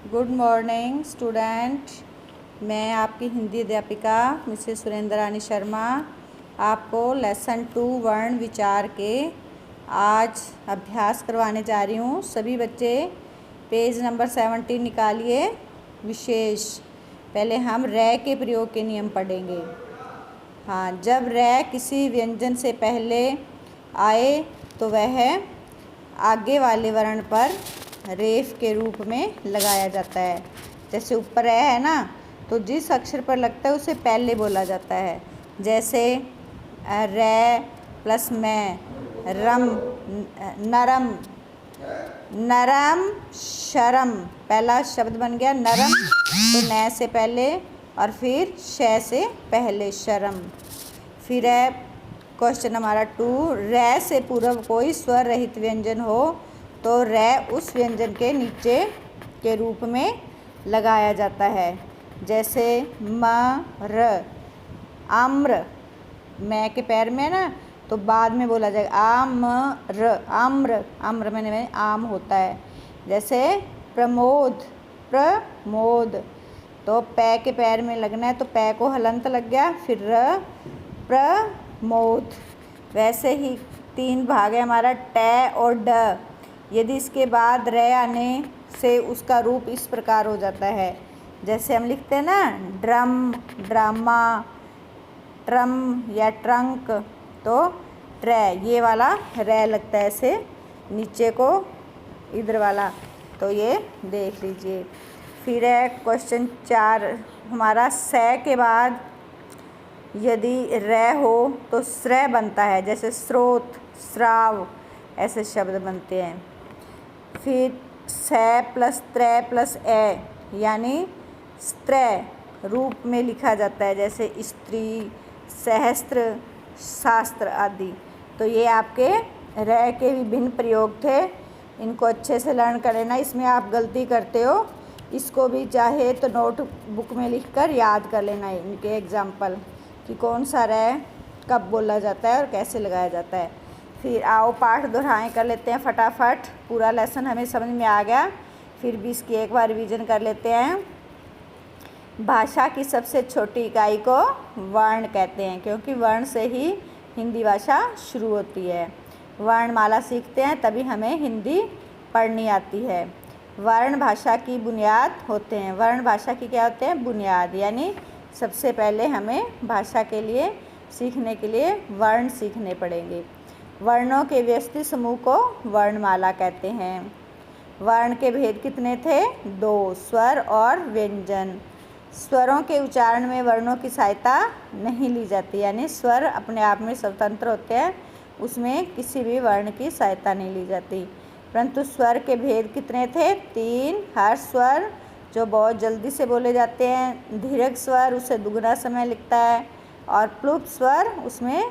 Good morning student. मैं आपकी हिंदी अध्यापिका मिसेस सुरेंद्र रानी शर्मा आपको लेसन 2 वर्ण विचार के आज अभ्यास करवाने जा रही हूँ। सभी बच्चे पेज नंबर 17 निकालिए। विशेष पहले हम रै के प्रयोग के नियम पढ़ेंगे। हाँ, जब रै किसी व्यंजन से पहले आए तो वह आगे वाले वर्ण पर रेफ के रूप में लगाया जाता है। जैसे ऊपर रै है ना, तो जिस अक्षर पर लगता है उसे पहले बोला जाता है। जैसे रै प्लस मैं, रम नरम, नरम शरम, पहला शब्द बन गया नरम, तो नै से पहले और फिर शै से पहले शरम। फिर है क्वेश्चन हमारा 2, रै से पूर्व कोई स्वर रहित व्यंजन हो तो रै उस व्यंजन के नीचे के रूप में लगाया जाता है। जैसे म र, आम्र, मैं के पैर में ना, तो बाद में बोला जाएगा आम्र, आम्र, आम्र में आम होता है। जैसे प्रमोद, प्रमोद, तो पै के पैर में लगना है, तो पै को हलंत लग गया, फिर र, प्रमोद। वैसे ही 3 भाग है हमारा टै और ड। यदि इसके बाद रै आने से उसका रूप इस प्रकार हो जाता है। जैसे हम लिखते हैं ना ड्रम, ड्रामा, ट्रम या ट्रंक, तो ट्रै, ये वाला रै लगता है ऐसे नीचे को, इधर वाला, तो ये देख लीजिए। फिर है क्वेश्चन 4 हमारा सै के बाद यदि रै हो तो स्रै बनता है। जैसे स्रोत, स्राव, ऐसे शब्द बनते हैं। फिर सै प्लस त्रै प्लस ए यानी स्त्रै रूप में लिखा जाता है। जैसे स्त्री, सहस्त्र, शास्त्र आदि। तो ये आपके रै के विभिन्न प्रयोग थे। इनको अच्छे से लर्न कर लेना। इसमें आप गलती करते हो, इसको भी चाहे तो नोट बुक में लिखकर याद कर लेना इनके एग्जाम्पल कि कौन सा रै कब बोला जाता है और कैसे लगाया जाता है। फिर आओ पाठ दोहराएं कर लेते हैं फटाफट। पूरा लेसन हमें समझ में आ गया, फिर भी इसकी एक बार रिवीजन कर लेते हैं। भाषा की सबसे छोटी इकाई को वर्ण कहते हैं, क्योंकि वर्ण से ही हिंदी भाषा शुरू होती है। वर्णमाला सीखते हैं तभी हमें हिंदी पढ़नी आती है। वर्ण भाषा की बुनियाद होते हैं। वर्ण भाषा की क्या होते हैं? बुनियाद, यानी सबसे पहले हमें भाषा के लिए सीखने के लिए वर्ण सीखने पड़ेंगे। वर्णों के व्यवस्थित समूह को वर्णमाला कहते हैं। वर्ण के भेद कितने थे? 2, स्वर और व्यंजन। स्वरों के उच्चारण में वर्णों की सहायता नहीं ली जाती, यानी स्वर अपने आप में स्वतंत्र होते हैं, उसमें किसी भी वर्ण की सहायता नहीं ली जाती। परंतु स्वर के भेद कितने थे? 3। हर्ष स्वर जो बहुत जल्दी से बोले जाते हैं, दीर्घ स्वर उसे दुगुना समय लगता है, और प्लुप्त स्वर उसमें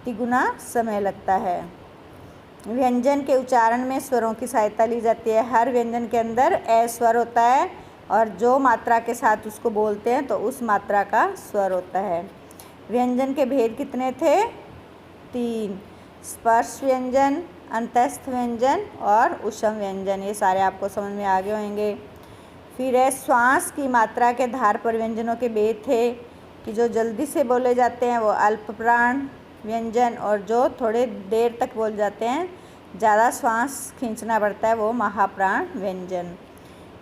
तिगुना समय लगता है। व्यंजन के उच्चारण में स्वरों की सहायता ली जाती है। हर व्यंजन के अंदर ए स्वर होता है और जो मात्रा के साथ उसको बोलते हैं तो उस मात्रा का स्वर होता है। व्यंजन के भेद कितने थे? 3। स्पर्श व्यंजन, अंतस्थ व्यंजन और उष्म व्यंजन। ये सारे आपको समझ में आ गए होंगे। फिर है श्वास की मात्रा के आधार पर व्यंजनों के भेद थे कि जो जल्दी से बोले जाते हैं वो अल्प प्राण व्यंजन, और जो थोड़े देर तक बोल जाते हैं, ज़्यादा श्वास खींचना पड़ता है, वो महाप्राण व्यंजन।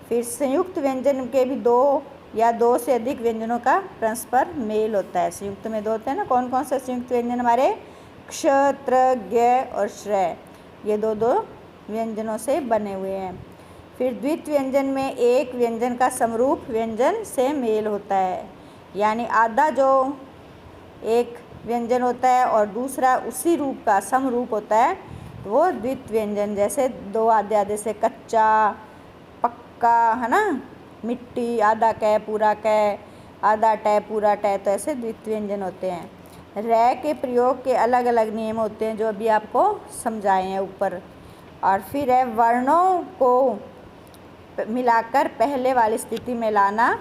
फिर संयुक्त व्यंजन के भी 2 या 2 से अधिक व्यंजनों का परस्पर मेल होता है। संयुक्त में 2 होते हैं ना। कौन कौन से संयुक्त व्यंजन हमारे? क्ष, त्र, ज्ञ और श्रै, ये 2 व्यंजनों से बने हुए हैं। फिर द्वित व्यंजन में एक व्यंजन का समरूप व्यंजन से मेल होता है, यानी आधा जो एक व्यंजन होता है और दूसरा उसी रूप का समरूप होता है, वो द्वित व्यंजन। जैसे 2 आधे आधे से कच्चा, पक्का, है ना, मिट्टी, आधा कै पूरा कै, आधा टै पूरा टै, तो ऐसे द्वित व्यंजन होते हैं। रै के प्रयोग के अलग अलग नियम होते हैं जो अभी आपको समझाए हैं ऊपर। और फिर है वर्णों को मिलाकर पहले वाली स्थिति में लाना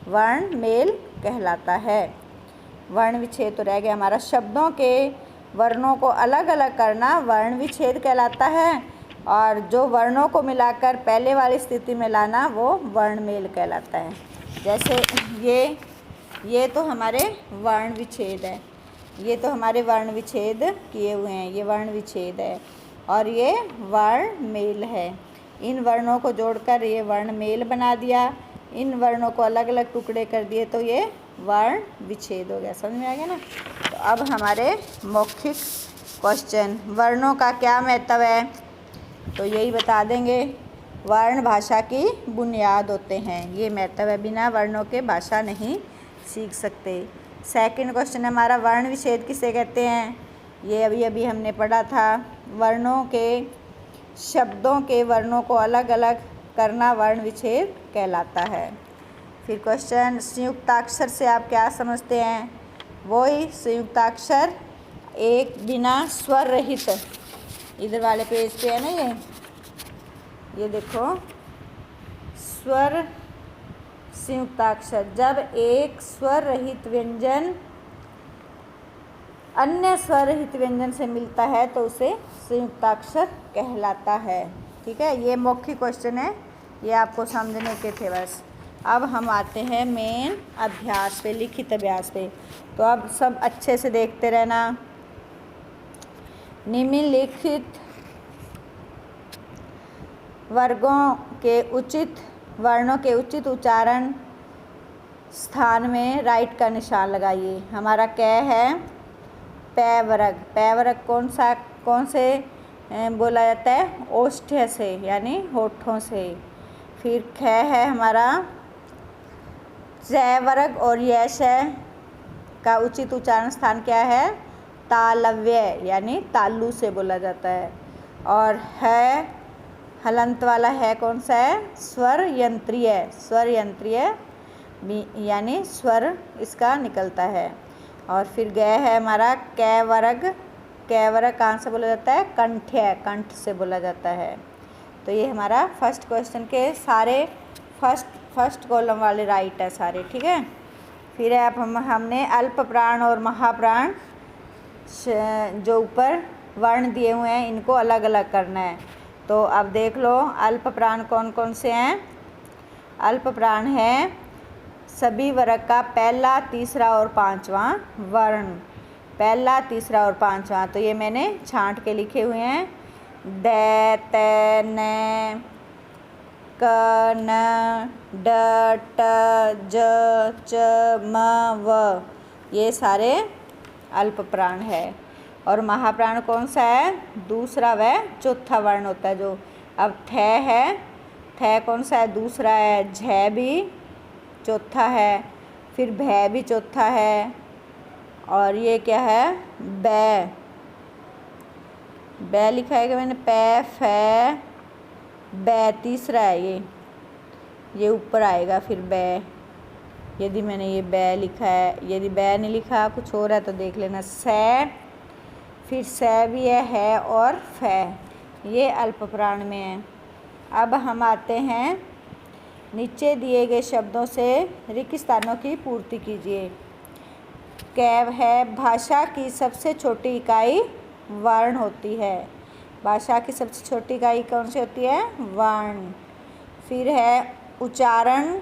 वर्ण मेल कहलाता है। वर्ण विच्छेद तो रह गया हमारा। शब्दों के वर्णों को अलग अलग करना वर्ण विच्छेद कहलाता है। और जो वर्णों को मिलाकर पहले वाली स्थिति में लाना वो वर्णमेल कहलाता है। जैसे ये तो हमारे वर्ण विच्छेद है, ये तो हमारे वर्ण विच्छेद किए हुए हैं, ये वर्ण विच्छेद है और ये वर्णमेल है। इन वर्णों को जोड़कर ये वर्णमेल बना दिया, इन वर्णों को अलग अलग टुकड़े कर दिए तो ये वर्ण विच्छेद हो गया। समझ में आ गया ना। तो अब हमारे मौखिक क्वेश्चन, वर्णों का क्या महत्व है, तो यही बता देंगे। वर्ण भाषा की बुनियाद होते हैं, ये महत्व है, बिना वर्णों के भाषा नहीं सीख सकते। सेकंड क्वेश्चन हमारा, वर्ण विच्छेद किसे कहते हैं, ये अभी अभी हमने पढ़ा था। वर्णों के शब्दों के वर्णों को अलग अलग करना वर्ण विच्छेद कहलाता है। फिर क्वेश्चन, संयुक्ताक्षर से आप क्या समझते हैं, वही संयुक्ताक्षर एक बिना स्वर रहित, इधर वाले पेज पे है ना, ये देखो, स्वर संयुक्ताक्षर, जब एक स्वर रहित व्यंजन अन्य स्वर रहित व्यंजन से मिलता है तो उसे संयुक्ताक्षर कहलाता है। ठीक है, ये मौखिक क्वेश्चन है, ये आपको समझने के थे बस। अब हम आते हैं मेन अभ्यास पे, लिखित अभ्यास पे। तो अब सब अच्छे से देखते रहना। निम्नलिखित वर्गों के उचित वर्णों के उचित उच्चारण स्थान में राइट का निशान लगाइए। हमारा क है पै वर्ग, पै वर्ग कौन से बोला जाता है, ओष्ठ्य से यानी होठों से। फिर ख है हमारा च वर्ग और यश का उचित उच्चारण स्थान क्या है, तालव्य यानी तालु से बोला जाता है। और है हलंत वाला है कौन सा है, स्वर यंत्रीय, स्वर यंत्रीय यानी स्वर इसका निकलता है। और फिर ग है हमारा कै वर्ग, कै वर्ग कहाँ से बोला जाता है, कंठ्य, कंठ से बोला जाता है। तो ये हमारा फर्स्ट क्वेश्चन के सारे फर्स्ट कॉलम वाले राइट है सारे। ठीक है, फिर अब हमने अल्प प्राण और महाप्राण जो ऊपर वर्ण दिए हुए हैं इनको अलग अलग करना है। तो अब देख लो अल्प प्राण कौन कौन से हैं। अल्प प्राण है सभी वर्ग का पहला, तीसरा और पांचवा वर्ण, पहला, तीसरा और पांचवा। तो ये मैंने छांट के लिखे हुए हैं, ड, त, न, क, न, ड, ट, ज, च, म, व, ये सारे अल्प प्राण है। और महाप्राण कौन सा है, दूसरा व चौथा वर्ण होता है जो। अब थ है, थ कौन सा है, दूसरा है। झ भी चौथा है, फिर भय भी चौथा है। और ये क्या है, बै, बै लिखा है कि मैंने, पै, फै, बै तीसरा है, ये ऊपर आएगा फिर बै। यदि मैंने ये बै लिखा है, यदि बै नहीं लिखा कुछ और है तो देख लेना। सै, फिर सै भी है और फै, ये अल्प प्राण में है। अब हम आते हैं, नीचे दिए गए शब्दों से रिक्त स्थानों की पूर्ति कीजिए। कैव है भाषा की सबसे छोटी इकाई वर्ण होती है, भाषा की सबसे छोटी इकाई कौन सी होती है, वर्ण। फिर है उच्चारण,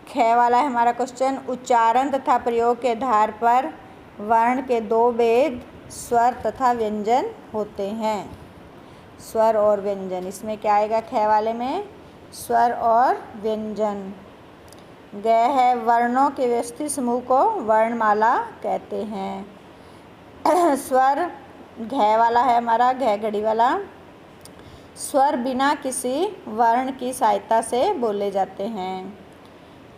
ख वाला है हमारा क्वेश्चन, उच्चारण तथा प्रयोग के आधार पर वर्ण के दो भेद स्वर तथा व्यंजन होते हैं, स्वर और व्यंजन। इसमें क्या आएगा ख वाले में, स्वर और व्यंजन। ग है वर्णों के व्यवस्थित समूह को वर्णमाला कहते हैं। स्वर घ वाला है हमारा, घ घड़ी वाला, स्वर बिना किसी वर्ण की सहायता से बोले जाते हैं।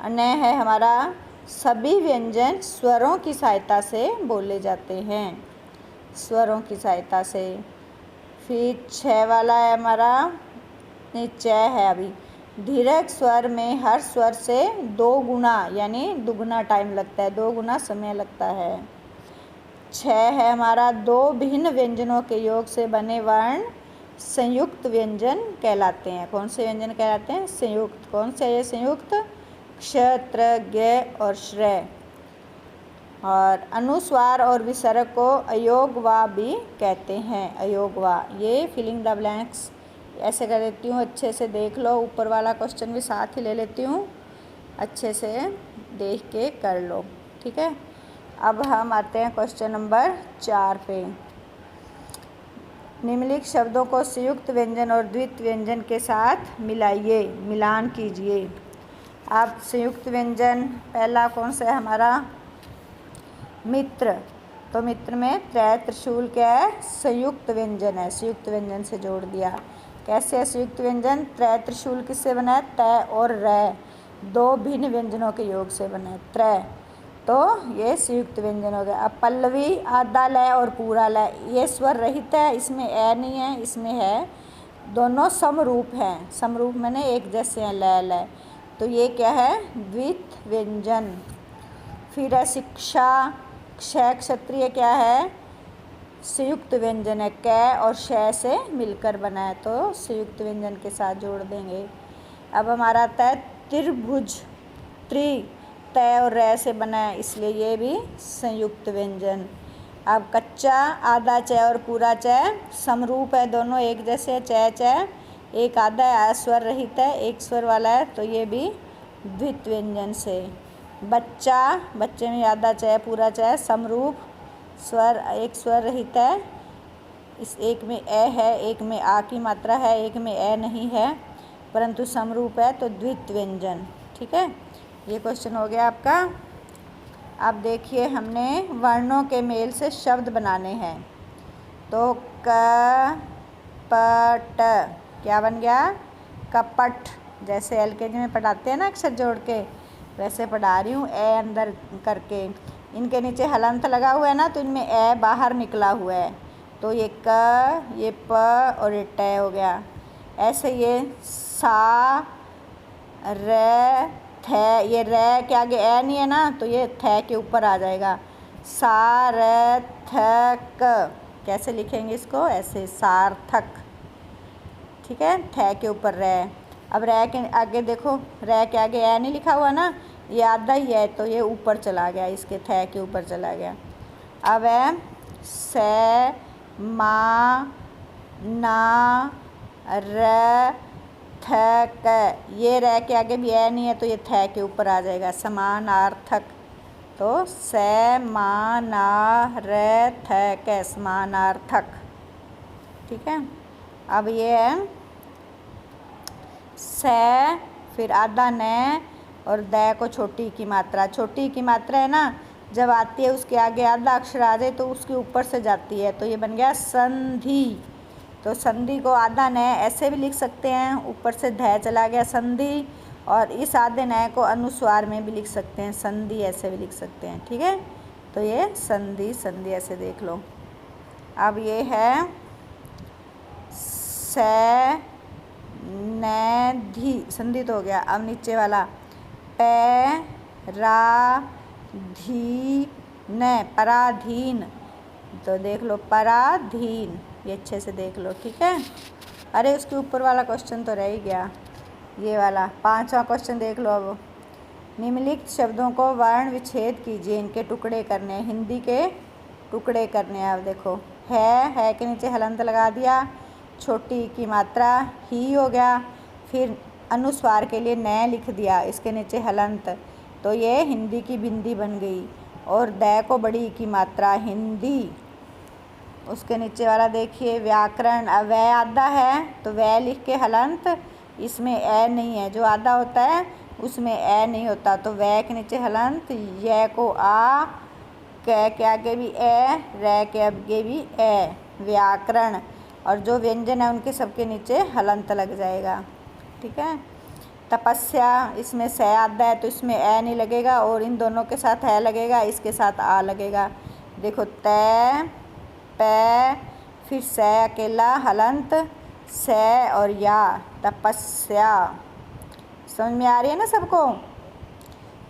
न है हमारा, सभी व्यंजन स्वरों की सहायता से बोले जाते हैं, स्वरों की सहायता से। फिर छ वाला है हमारा, नहीं च है अभी, दीर्घ स्वर में हर स्वर से 2 गुना यानी दुगना टाइम लगता है, 2 गुना समय लगता है। छ है हमारा, 2 भिन्न व्यंजनों के योग से बने वर्ण संयुक्त व्यंजन कहलाते हैं। कौन से व्यंजन कहलाते हैं, संयुक्त। कौन से ये संयुक्त, क्ष, त्र, ज्ञ और श्रय। और अनुस्वार और विसर्ग को अयोगवा भी कहते हैं। अयोगवा, ये फिलिंग द ब्लैंक्स ऐसे कर देती हूँ, अच्छे से देख लो। ऊपर वाला क्वेश्चन भी साथ ही ले लेती हूँ, अच्छे से देख के कर लो, ठीक है। अब हम आते हैं क्वेश्चन नंबर 4 पे। निम्नलिखित शब्दों को संयुक्त व्यंजन और द्वित्व व्यंजन के साथ मिलाइए, मिलान कीजिए। अब संयुक्त व्यंजन पहला कौन सा है हमारा? मित्र। तो मित्र में त्रय त्रिशूल क्या है? संयुक्त व्यंजन है, संयुक्त व्यंजन से जोड़ दिया। कैसे है संयुक्त व्यंजन? त्रय त्रिशूल किससे बना है? तय और रय, दो भिन्न व्यंजनों के योग से बना है त्रय, तो ये संयुक्त व्यंजन हो गया। अब पल्लवी, आधा लय और पूरा लय, ये स्वर रहित है, इसमें ए नहीं है, इसमें है। दोनों समरूप हैं, समरूप मैंने एक जैसे हैं, लय लय, तो ये क्या है? द्वित्व व्यंजन। फिर है शिक्षा, क्षय क्षत्रिय क्या है? संयुक्त व्यंजन है, कै और शय से मिलकर बना है, तो संयुक्त व्यंजन के साथ जोड़ देंगे। अब हमारा आता है त्रिभुज, त्रि तय और रै से बना है, इसलिए ये भी संयुक्त व्यंजन। अब कच्चा, आधा चय और पूरा चय समरूप है, दोनों एक जैसे है, चय चय, एक आधा है, स्वर रहित है, एक स्वर वाला है, तो ये भी द्वित्व व्यंजन से। बच्चा, बच्चे में आधा चय पूरा चय समरूप, स्वर एक स्वर रहित है, इस एक में ए है, एक में आ की मात्रा है, एक में ए नहीं है, परंतु समरूप है, तो द्वित्व व्यंजन, ठीक है। ये क्वेश्चन हो गया आपका। अब देखिए हमने वर्णों के मेल से शब्द बनाने हैं, तो क प ट क्या बन गया? कपट। जैसे एलकेजी में पढ़ाते हैं ना अक्षर जोड़ के, वैसे पढ़ा रही हूँ, ए अंदर करके। इनके नीचे हलंत लगा हुआ है ना, तो इनमें ए बाहर निकला हुआ है, तो ये क, ये प और ये ट हो गया। ऐसे ये सा, र, थ, ये र के आगे ए नहीं है ना, तो ये थ के ऊपर आ जाएगा। सा र थ क, कैसे लिखेंगे इसको? ऐसे, सार्थक, ठीक है, थ के ऊपर र। अब र के आगे देखो, र के आगे ए नहीं लिखा हुआ ना, ये आधा ही है, तो ये ऊपर चला गया, इसके थ के ऊपर चला गया। अब है से, मा, ना, र, थ क, ये र के आगे भी ए नहीं है, तो ये थ के ऊपर आ जाएगा, समानार्थक, तो से, मा, ना, र, थ क, समानार्थक, ठीक है। अब ये है से, फिर आधा न और द को छोटी की मात्रा, छोटी की मात्रा है ना, जब आती है उसके आगे आधा अक्षर आ जाए तो उसके ऊपर से जाती है, तो ये बन गया संधि। तो संधि को आधा न ऐसे भी लिख सकते हैं, ऊपर से ध चला गया संधि, और इस आधे न को अनुस्वार में भी लिख सकते हैं, संधि ऐसे भी लिख सकते हैं, ठीक है। तो ये संधि, संधि ऐसे देख लो। अब ये है से, न, धी, संधि तो हो गया। अब नीचे वाला पै, रा, धी, न, पराधीन, तो देख लो पराधीन, ये अच्छे से देख लो, ठीक है। अरे उसके ऊपर वाला क्वेश्चन तो रह ही गया, ये वाला 5वां क्वेश्चन देख लो। अब निम्नलिखित शब्दों को वर्ण विच्छेद कीजिए, इनके टुकड़े करने हैं, हिंदी के टुकड़े करने हैं। अब देखो, है के नीचे हलंत लगा दिया, छोटी की मात्रा ही हो गया, फिर अनुस्वार के लिए न लिख दिया, इसके नीचे हलंत, तो ये हिंदी की बिंदी बन गई, और द को बड़ी की मात्रा हिंदी। उसके नीचे वाला देखिए व्याकरण, अब वह आधा है तो वह लिख के हलंत, इसमें ए नहीं है, जो आधा होता है उसमें ए नहीं होता, तो वह के नीचे हलंत, य को आ, क के आगे भी ए, र के आगे भी ए, व्याकरण। और जो व्यंजन है उनके सबके नीचे हलंत लग जाएगा, ठीक है। तपस्या, इसमें से आधा है तो इसमें ए नहीं लगेगा, और इन दोनों के साथ है लगेगा, इसके साथ आ लगेगा। देखो तय, पै, फिर से अकेला हलंत, से और या, तपस्या। समझ में आ रही है ना सबको?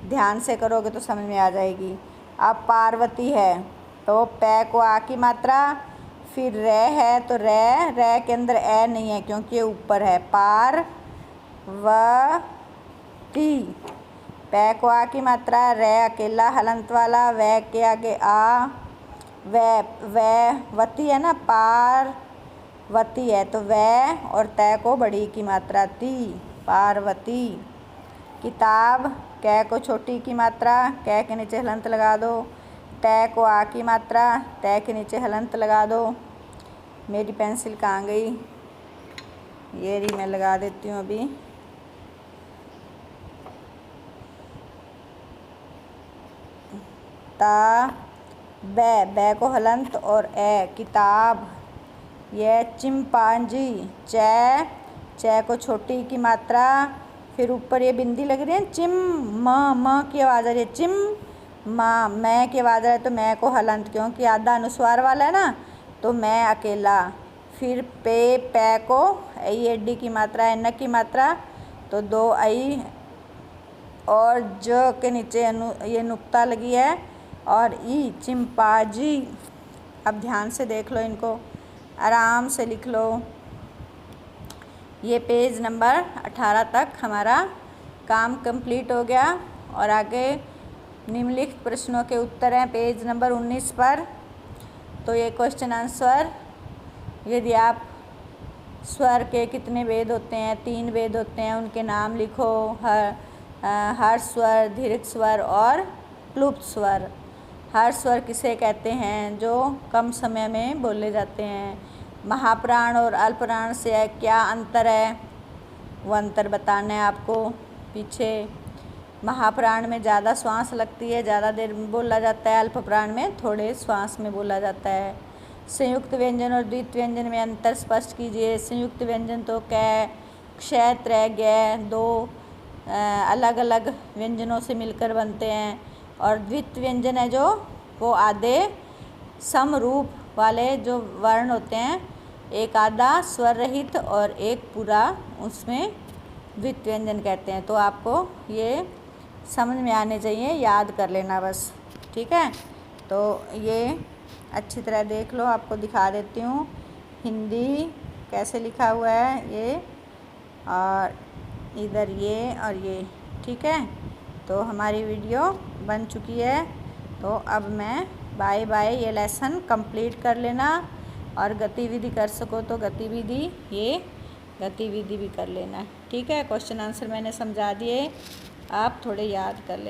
ध्यान से करोगे तो समझ में आ जाएगी। अब पार्वती है, तो पै को आ की मात्रा, फिर रे है तो रे के अंदर ए नहीं है क्योंकि ये ऊपर है, पार व ती, पै को आ की मात्रा, रै अकेला हलंत वाला, वै के आगे आ, वै वती है ना, पार वती है तो वै, और तै को बड़ी की मात्रा ती, पार्वती। किताब, कै को छोटी की मात्रा, कै के नीचे हलंत लगा दो, तै को आ की मात्रा, तै के नीचे हलंत लगा दो। मेरी पेंसिल कहाँ गई? ये रही, मैं लगा देती हूँ अभी। ता, बै को हलंत और ए, किताब। ये चिंपांजी, चै को छोटी की मात्रा, फिर ऊपर ये बिंदी लग रही है, चिम, म की आवाज़ आ रही है, चिम माँ, मैं की आवाज़ आ रही है तो मैं को हलंत, क्योंकि आधा अनुस्वार वाला है ना, तो मैं अकेला। फिर पै को आई एडी की मात्रा, एन की मात्रा, तो दो आई, और ज के नीचे ये नुक्ता लगी है, और ई, चिंपाजी। अब ध्यान से देख लो, इनको आराम से लिख लो। ये पेज नंबर 18 तक हमारा काम कंप्लीट हो गया, और आगे निम्नलिखित प्रश्नों के उत्तर हैं पेज नंबर 19 पर। तो ये क्वेश्चन आंसर, यदि आप स्वर के कितने वेद होते हैं, 3 वेद होते हैं, उनके नाम लिखो। हर्ष स्वर, दीर्घ स्वर और क्लुप्त स्वर। हर्ष स्वर किसे कहते हैं? जो कम समय में बोले जाते हैं। महाप्राण और अल्पप्राण से क्या अंतर है? वो अंतर बताना है आपको। पीछे महाप्राण में ज़्यादा श्वास लगती है, ज़्यादा देर बोला जाता है, अल्पप्राण में थोड़े श्वास में बोला जाता है। संयुक्त व्यंजन और द्वित व्यंजन में अंतर स्पष्ट कीजिए। संयुक्त व्यंजन तो कै, क्षय, त्रय, गै, दो अलग अलग व्यंजनों से मिलकर बनते हैं, और द्वित व्यंजन है जो, वो आधे समरूप वाले जो वर्ण होते हैं, एक आधा स्वर रहित और एक पूरा, उसमें द्वित व्यंजन कहते हैं। तो आपको ये समझ में आने चाहिए, याद कर लेना बस, ठीक है। तो ये अच्छी तरह देख लो, आपको दिखा देती हूँ हिंदी कैसे लिखा हुआ है ये, और इधर ये और ये, ठीक है। तो हमारी वीडियो बन चुकी है, तो अब मैं बाय बाय। ये लेसन कंप्लीट कर लेना, और गतिविधि कर सको तो ये गतिविधि भी कर लेना, ठीक है। क्वेश्चन आंसर मैंने समझा दिए, आप थोड़े याद कर लेना।